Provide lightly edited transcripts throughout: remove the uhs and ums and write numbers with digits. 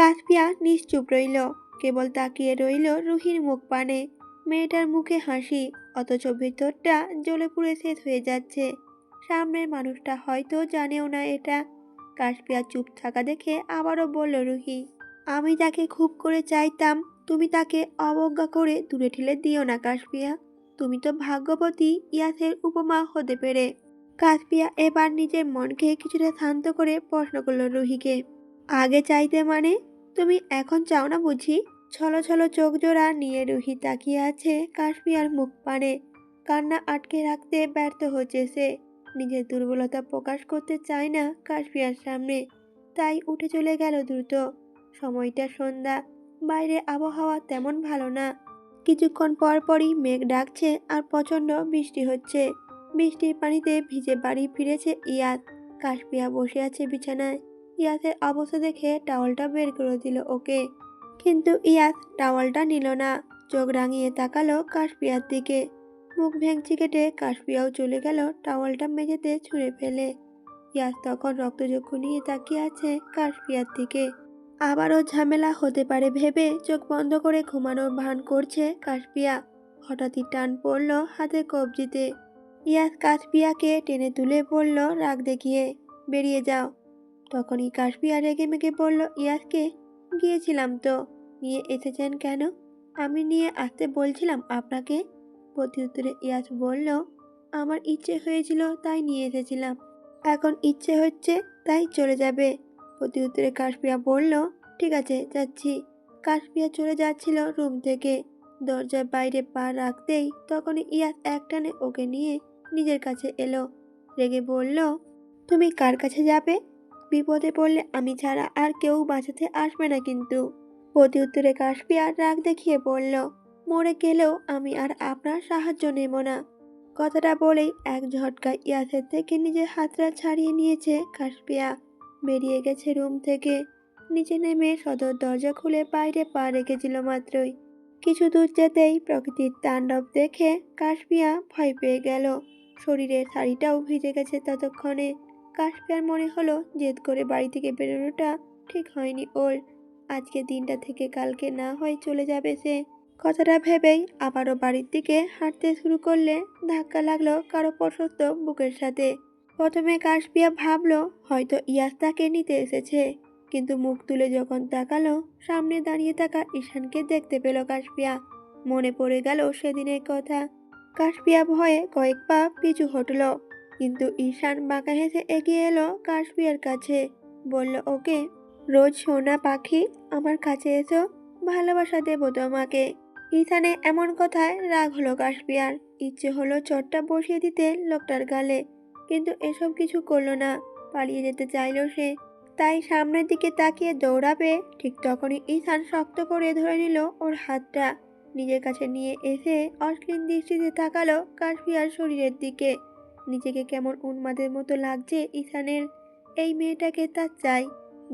কাসপিয়া নিশ্চুপ রইল, কেবল তাকিয়ে রইল রুহির মুখ পানে। মেয়েটার মুখে হাসি, অথচ ভেতরটা জ্বলে পুড়ে শেষ হয়ে যাচ্ছে। সামনের মানুষটা হয়তো জানেও না এটা। কাসপিয়া চুপ থাকা দেখে আবারও বলল রুহি, আমি তাকে খুব করে চাইতাম, তুমি তাকে অবজ্ঞা করে দূরে ঠেলে দিও না কাসপিয়া। তুমি তো ভাগ্যবতী ইয়াসের উপমা হতে পেরে। কাসপিয়া এবার নিজের মনকে কিছুটা শান্ত করে প্রশ্ন করল রুহিকে, আগে চাইতে মানে? তুমি এখন চাও না বুঝি? ছলো ছলো চোখ জোড়া নিয়ে রুহি তাকিয়ে আছে কাসপিয়ার মুখ পানে। কান্না আটকে রাখতে ব্যর্থ হচ্ছে সে। নিজের দুর্বলতা প্রকাশ করতে চায় না কাসপিয়ার সামনে, তাই উঠে চলে গেল দ্রুত। সময়টা সন্ধ্যা, বাইরে আবহাওয়া তেমন ভালো না। কিছুক্ষণ পর পরই মেঘ ডাকছে আর প্রচণ্ড বৃষ্টি হচ্ছে। বৃষ্টির পানিতে ভিজে বাড়ি ফিরেছে ইয়াস। কাসপিয়া বসে আছে বিছানায়। ইয়াসের অবস্থা দেখে টাওয়ালটা বের করে দিল ওকে, কিন্তু ইয়াস টাওয়ালটা নিল না। চোখ রাঙিয়ে তাকালো কাসপিয়ার দিকে। মুখ ভেঙচি কেটে কাসপিয়াও চলে গেল টাওয়ালটা মেঝেতে ছুঁড়ে ফেলে। ইয়াস তখন রক্তচক্ষু নিয়ে তাকিয়ে আছে কাসপিয়ার দিকে। আবারও ঝামেলা হতে পারে ভেবে চোখ বন্ধ করে ঘুমানোর ভান করছে কাসপিয়া। হঠাৎই টান পড়ল হাতে কবজিতে। ইয়াস কাসপিয়াকে টেনে তুলে বলল রাগ দেখিয়ে, বেরিয়ে যাও। তখনই কাসপিয়া রেগে মেগে বলল ইয়াসকে, গিয়েছিলাম তো। নিয়ে এসেছেন কেন? আমি নিয়ে আসতে বলছিলাম আপনাকে। প্রত্যুত্তরে ইয়াস বলল, আমার ইচ্ছে হয়েছিল তাই নিয়ে এসেছিলাম, এখন ইচ্ছে হচ্ছে তাই চলে যাবে। প্রত্যুত্তরে কাসপিয়া বলল, ঠিক আছে যাচ্ছি। কাসপিয়া চলে যাচ্ছিল রুম থেকে। দরজার বাইরে পা রাখতেই তখনই ইয়াস একটানে ওকে নিয়ে নিজের কাছে এলো। রেগে বলল, তুমি কার কাছে যাবে? বিপদে পড়লে আমি ছাড়া আর কেউ বাঁচাতে আসবে না কিন্তু। প্রত্যুত্তরে কাসপিয়া রাগ দেখিয়ে বলল, মরে গেলেও আমি আর আপনার সাহায্য নেব না। কথাটা বলেই এক ঝটকায় ইয়াসের থেকে নিজের হাতটা ছাড়িয়ে নিয়েছে কাসপিয়া। বেরিয়ে গেছে রুম থেকে। নিচে নেমে সদর দরজা খুলে বাইরে পা রেখেছিল মাত্রই। কিছু দূর যেতেই প্রকৃতির তাণ্ডব দেখে কাসপিয়া ভয় পেয়ে গেল। শরীরের শাড়িটাও ভিজে গেছে ততক্ষণে। কাসপিয়ার মনে হলো জেদ করে বাড়ি থেকে বেরোনোটা ঠিক হয়নি ওর। আজকে দিনটা থেকে কালকে না হয় চলে যাবে সে। কথাটা ভেবেই আবারও বাড়ির দিকে হাঁটতে শুরু করলে ধাক্কা লাগলো কারো প্রশস্ত বুকের সাথে। প্রথমে কাসপিয়া ভাবলো হয়তো ইয়াস তাকে নিতে এসেছে, কিন্তু মুখ তুলে যখন তাকালো সামনে দাঁড়িয়ে থাকা ঈশানকে দেখতে পেল কাসপিয়া। মনে পড়ে গেল সেদিনের কথা। কাসপিয়া ভয়ে কয়েক পা পিছু হটল, কিন্তু ঈশান বাঁকা হেসে এগিয়ে এলো কাসপিয়ার কাছে। বলল ওকে, রোজ সোনা পাখি আমার কাছে এসো, ভালোবাসা দেবো তোমাকে। ঈশানে এমন কথায় রাগ হলো কাসপিয়ার। ইচ্ছে হলো চটটা বসিয়ে দিতে লোকটার গালে, কিন্তু এসব কিছু করলো না। পালিয়ে যেতে চাইল সে, তাই সামনের দিকে তাকিয়ে দৌড়াবে ঠিক তখনই ঈশান শক্ত করে ধরে নিল ওর হাতটা। নিজের কাছে নিয়ে এসে অশ্লীল দৃষ্টিতে তাকালো কাসপিয়ার শরীরের দিকে। নিজেকে কেমন উন্মাদের মতো লাগছে ঈশানের। এই মেয়েটাকে তার চাই,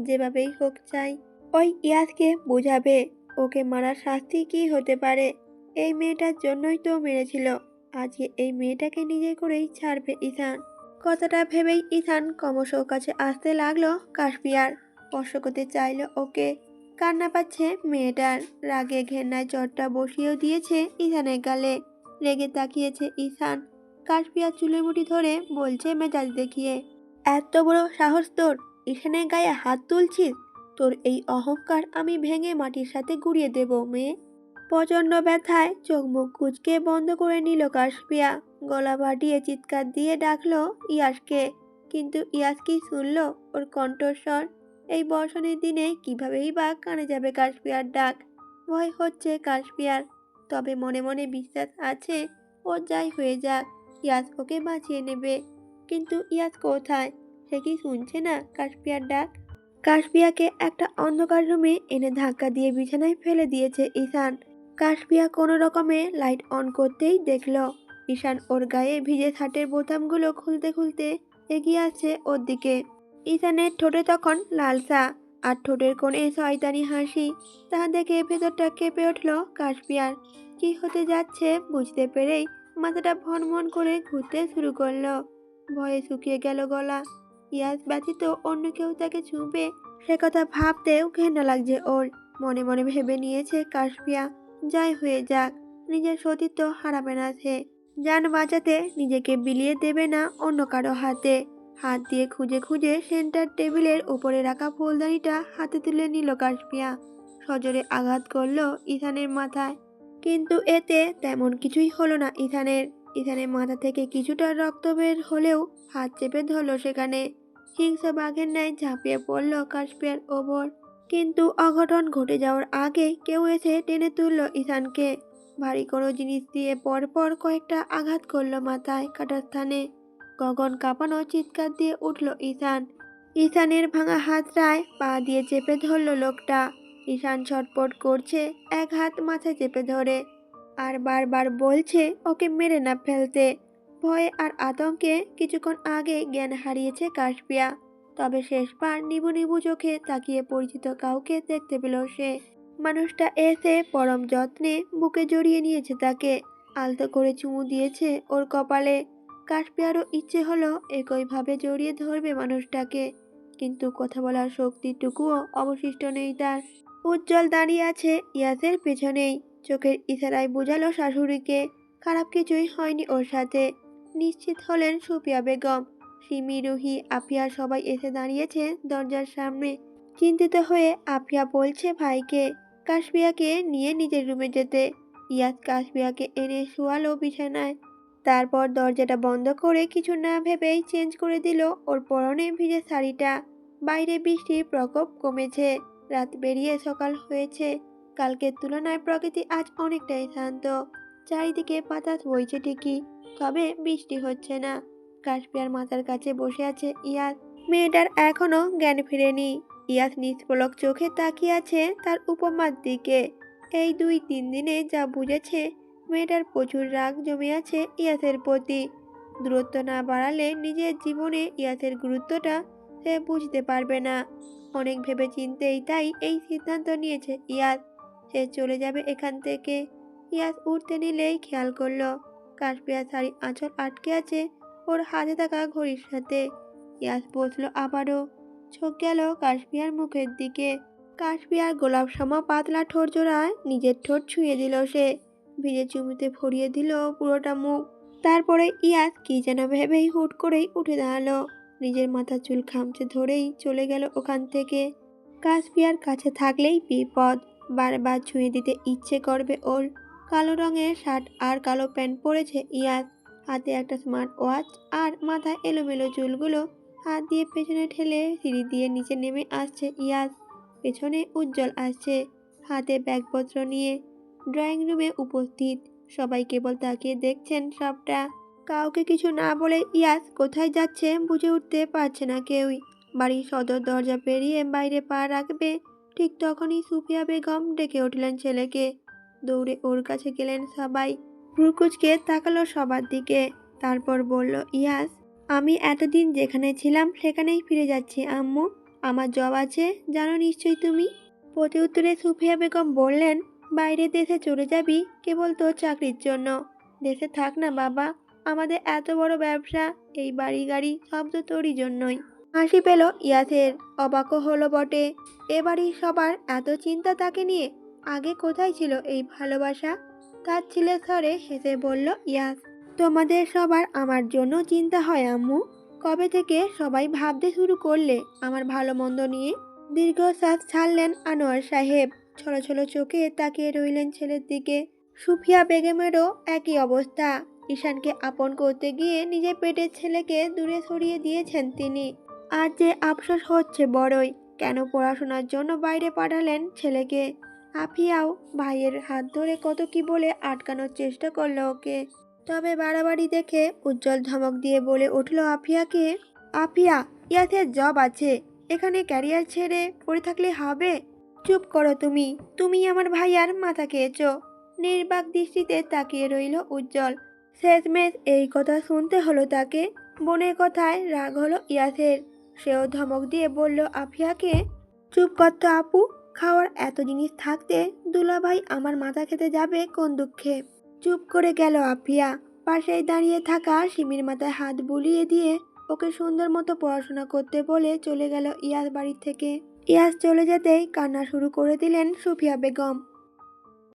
যেভাবেই হোক চাই। ওই ইয়াসকে বোঝাবে ওকে মারার শাস্তি কি হতে পারে। এই মেয়েটার জন্যই তো মেরেছিল। আজকে এই মেয়েটাকে নিজে করেই ছাড়বে ঈশান। কথাটা ভেবেই ঈশান ক্রমশ কাছে আসতে লাগলো কাসপিয়ার। স্পর্শ করতে চাইলো ওকে। কান্না পাচ্ছে মেয়েটার। রাগে ঘেন্নায় চটটা বসিয়েও দিয়েছে ঈশানের গালে। রেগে তাকিয়েছে ঈশান। কাসপিয়ার চুলের মুঠি ধরে বলছে মেজাজ দেখিয়ে, এত বড় সাহস তোর, ঈশানের গায়ে হাত তুলছিস? তোর এই অহংকার আমি ভেঙে মাটির সাথে গুঁড়িয়ে দেব মেয়ে। প্রচণ্ড ব্যথায় চোখ মুখ কুঁচকে বন্ধ করে নিল কাসপিয়া। গলা ফাটিয়ে চিৎকার দিয়ে ডাকলো ইয়াসকে, কিন্তু ইয়াস কি শুনল ওর কণ্ঠস্বর? এই বর্ষণের দিনে কিভাবেই বা কানে যাবে কাসপিয়ার ডাক। ভয় হচ্ছে কাসপিয়ার, তবে মনে মনে বিশ্বাস আছে ও যাই হয়ে যাক ইয়াস ওকে বাঁচিয়ে নেবে। কিন্তু ইয়াস কোথায়? সে কি শুনছে না কাসপিয়ার ডাক? কাসপিয়াকে একটা অন্ধকার রুমে এনে ধাক্কা দিয়ে বিছানায় ফেলে দিয়েছে ঈশান। কাসপিয়া কোনো রকমে লাইট অন করতেই দেখল ঈশান ওর গায়ে ভিজে শার্টের বোতামগুলো খুলতে খুলতে এগিয়ে আসছে ওর দিকে। ঈশানের ঠোঁটে তখন লালসা, আর ঠোঁটের কোণে শয়তানি হাসি। তা দেখে ভেতরটা কেঁপে উঠল কাসপিয়ার। কি হতে যাচ্ছে বুঝতে পেরেই মাথাটা ভনভন করে ঘুরতে শুরু করলো। ভয়ে শুকিয়ে গেল গলা। ইয়াস ব্যতীত অন্য কেউ তাকে ছুঁবে সে কথা ভাবতেও ঘেন্না লাগছে ওর। মনে মনে ভেবে নিয়েছে কাশপিয়া যাই হয়ে যাক, নিজের সতীত্ব হারাবে না সে। জান বাঁচাতে নিজেকে বিলিয়ে দেবে না অন্য কারো হাতে। হাত দিয়ে খুঁজে খুঁজে সেন্টার টেবিলের উপরে রাখা ফুলদানিটা হাতে তুলে নিল কাশপিয়া। সজোরে আঘাত করলো ইথানের মাথায়, কিন্তু এতে তেমন কিছুই হলো না ইথানের। ইথানের মাথা থেকে কিছুটা রক্ত বের হলেও হাত চেপে ধরলো সেখানে। হিংস্র বাঘের ন্যায় ঝাঁপিয়ে পড়ল কাশপিয়ার ওপর, কিন্তু অঘটন ঘটে যাওয়ার আগে কেউ এসে টেনে তুললো ইথানকে। ভারী কোনো জিনিস দিয়ে পরপর কয়েকটা আঘাত করলো মাথায় কাটার স্থানে। গগন কাঁপানো চিৎকার দিয়ে উঠল ইথান। ইথানের ভাঙা হাতটায় পা দিয়ে চেপে ধরলো লোকটা। ঈশান ছটপট করছে, এক হাত মাথায় চেপে ধরে, আর বারবার বলছে ওকে মেরে না ফেলতে। ভয়ে আর আতঙ্কে কিছুক্ষণ আগে জ্ঞান হারিয়েছে কাশপিয়া। তবে শেষবার নিবু নিবু চোখে তাকিয়ে পরিচিত কাউকে দেখতে পেল সে। মানুষটা এসে পরম যত্নে বুকে জড়িয়ে নিয়েছে তাকে, আলতো করে চুমু দিয়েছে ওর কপালে। কাশপিয়ারও ইচ্ছে হলো একইভাবে জড়িয়ে ধরবে মানুষটাকে, কিন্তু কথা বলার শক্তিটুকুও অবশিষ্ট নেই তার। উজ্জ্বল দাঁড়িয়ে আছে ইয়াসের পেছনেই, চোখের ইশারায় বোঝালো শাশুড়িকে খারাপ কিছুই হয়নি ওর সাথে। নিশ্চিত হলেন সুফিয়া বেগম। সিমি, রুহি, আফিয়া সবাই এসে দাঁড়িয়েছে দরজার সামনে। চিন্তিত হয়ে আফিয়া বলছে ভাইকে কাশপিয়াকে নিয়ে নিজের রুমে যেতে। ইয়াস কাশপিয়াকে এনে শোয়ালো বিছানায়, তারপর দরজাটা বন্ধ করে কিছু না ভেবেই চেঞ্জ করে দিল ওর পরনে ভিজে শাড়িটা। বাইরে বৃষ্টির প্রকোপ কমেছে, রাত বেরিয়ে সকাল হয়েছে। কালকের তুলনায় প্রকৃতি আজ অনেকটাই শান্ত। চারিদিকে বাতাস বইছে ঠিকই, তবে বৃষ্টি হচ্ছে না। কাশপিয়ার মাথার কাছে বসে আছে ইয়াস। মেয়েটার এখনো জ্ঞান ফিরেনি। ইয়াস নিষ্পলক চোখে তাকিয়ে আছে তার উপমার দিকে। এই 2-3 দিনে যা বুঝেছে, মেয়েটার প্রচুর রাগ জমে আছে ইয়াসের প্রতি। দূরত্ব না বাড়ালে নিজের জীবনে ইয়াসের গুরুত্বটা সে বুঝতে পারবে না। অনেক ভেবে চিন্তেই তাই এই সিদ্ধান্ত নিয়েছে ইয়াস। সে চলে যাবে এখান থেকে। ইয়াস উঠতে নিলেই খেয়াল করলো কাশপিয়ার শাড়ি আঁচল আটকে আছে ওর হাতে থাকা ঘড়ির সাথে। ইয়াস বসলো আবারও, চোখ গেল কাশপিয়ার মুখের দিকে। কাশপিয়ার গোলাপ সম পাতলা ঠোঁট জোড়ায় নিজের ঠোঁট ছুঁয়ে দিল সে। ভিজে চুমুতে ভরিয়ে দিল পুরোটা মুখ। তারপরে ইয়াস কি যেন ভেবেই হুট করেই উঠে দাঁড়ালো। নিজের মাথার চুল খামচে ধরেই চলে গেল ওখান থেকে। কাশপিয়ার কাছে থাকলেই বিপদ, বারবার ছুঁয়ে দিতে ইচ্ছে করবে ওর। কালো রঙের শার্ট আর কালো প্যান্ট পরেছে ইয়াস, হাতে একটা স্মার্ট ওয়াচ, আর মাথায় এলোমেলো চুলগুলো হাত দিয়ে পেছনে ঠেলে সিঁড়ি দিয়ে নিচে নেমে আসছে ইয়াস। পেছনে উজ্জ্বল আসছে, হাতে ব্যাগপত্র নিয়ে। ড্রয়িং রুমে উপস্থিত সবাই কেবল তাকিয়ে দেখছেন সবটা। কাউকে কিছু না বলে ইয়াস কোথায় যাচ্ছে বুঝে উঠতে পারছে না কেউই। বাড়ির সদর দরজা পেরিয়ে বাইরে পা রাখবে, ঠিক তখনই সুফিয়া বেগম ডেকে উঠলেন ছেলেকে। দৌড়ে ওর কাছে গেলেন সবাই। ভ্রুকুচকে তাকালো সবার দিকে, তারপর বলল ইয়াস, আমি এতদিন যেখানে ছিলাম সেখানেই ফিরে যাচ্ছি আম্মু। আমার জব আছে, জানো নিশ্চয়ই তুমি। প্রতি উত্তরে সুফিয়া বেগম বললেন, বাইরে দেশে চলে যাবি কেবল তোর চাকরির জন্য? দেশে থাক না বাবা, আমাদের এত বড় ব্যবসা, এই বাড়ি গাড়ি সব তো তোরই জন্যই। হাসি পেল ইয়াসের, অবাকও হলো বটে। এবারই সবার এত চিন্তা তাকে নিয়ে, আগে কোথায় ছিল এই ভালোবাসা? তার ছেলে স্বরে হেসে বলল ইয়াস, তোমাদের সবার আমার জন্য চিন্তা হয় আম্মু? কবে থেকে সবাই ভাবতে শুরু করলে আমার ভালো মন্দ নিয়ে? দীর্ঘশ্বাস ছাড়লেন আনোয়ার সাহেব, ছলো ছলো চোখে তাকিয়ে রইলেন ছেলের দিকে। সুফিয়া বেগমেরও একই অবস্থা। ঈশানকে আপন করতে গিয়ে নিজের পেটের ছেলেকে দূরে সরিয়ে দিয়েছেন তিনি। আর যে আফসোস হচ্ছে বড়ই, কেন পড়াশোনার জন্য বাইরে পাঠালেন ছেলেকে। আফিয়াও ভাইয়ের হাত ধরে কত কি বলে আটকানোর চেষ্টা করলো ওকে, তবে বাড়াবাড়ি দেখে উজ্জ্বল ধমক দিয়ে বলে উঠল আফিয়াকে, আফিয়া, ইয়াসের জব আছে, এখানে ক্যারিয়ার ছেড়ে পড়ে থাকলে হবে? চুপ করো তুমি, তুমি আমার ভাইয়ার মাথা খেয়েছো। নির্বাক দৃষ্টিতে তাকিয়ে রইল উজ্জ্বল। শেষমেশ এই কথা শুনতে হলো তাকে। বোনের কথায় রাগ হলো ইয়াসের। সেও ধমক দিয়ে বলল আফিয়াকে, চুপ করতো আপু, খাওয়ার এত জিনিস থাকতে দুলাভাই আমার মাথা খেতে যাবে কোন দুঃখে? চুপ করে গেল আফিয়া। পাশেই দাঁড়িয়ে থাকা সিমির মাথায় হাত বুলিয়ে দিয়ে ওকে সুন্দর মতো পড়াশোনা করতে বলে চলে গেল ইয়াস বাড়ি থেকে। ইয়াস চলে যেতেই কান্না শুরু করে দিলেন সুফিয়া বেগম।